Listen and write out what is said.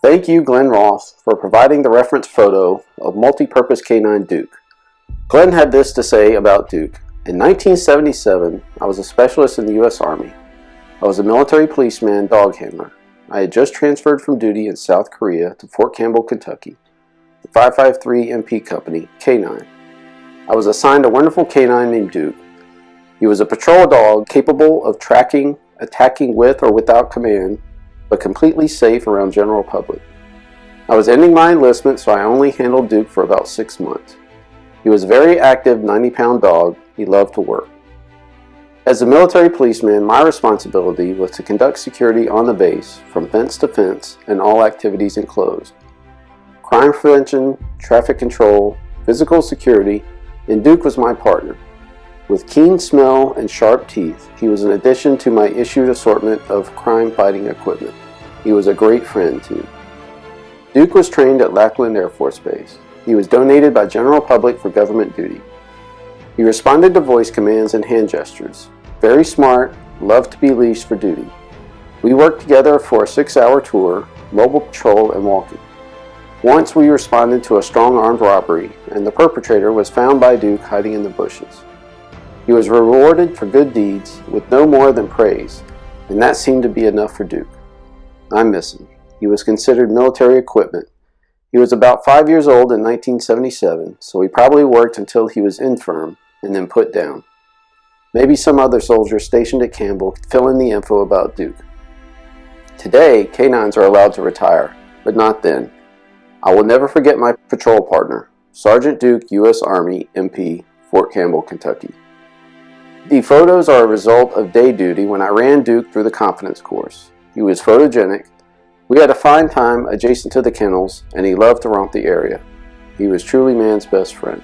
Thank you, Glenn Rothe, for providing the reference photo of multi-purpose canine Duke. Glenn had this to say about Duke. In 1977, I was a specialist in the U.S. Army. I was a military policeman dog handler. I had just transferred from duty in South Korea to Ft.Campbell, Kentucky, the 553 MP Company, K9. I was assigned a wonderful canine named Duke. He was a patrol dog capable of tracking, attacking with or without command, but completely safe around general public. I was ending my enlistment, so I only handled Duke for about 6 months. He was a very active 90-pound dog. He loved to work. As a military policeman, my responsibility was to conduct security on the base from fence to fence and all activities enclosed. Crime prevention, traffic control, physical security, and Duke was my partner. With keen smell and sharp teeth, he was an addition to my issued assortment of crime-fighting equipment. He was a great friend, too. Duke was trained at Lackland Air Force Base. He was donated by general public for government duty. He responded to voice commands and hand gestures. Very smart, loved to be leashed for duty. We worked together for a 6-hour tour, mobile patrol, and walking. Once we responded to a strong armed robbery, and the perpetrator was found by Duke hiding in the bushes. He was rewarded for good deeds with no more than praise, and that seemed to be enough for Duke. I miss him. He was considered military equipment. He was about 5 years old in 1977, so he probably worked until he was infirm and then put down. Maybe some other soldier stationed at Campbell could fill in the info about Duke. Today, canines are allowed to retire, but not then. I will never forget my patrol partner, Sergeant Duke, U.S. Army, MP, Ft.Campbell, Kentucky. The photos are a result of day duty when I ran Duke through the confidence course. He was photogenic. We had a fine time adjacent to the kennels, and he loved to romp the area. He was truly man's best friend.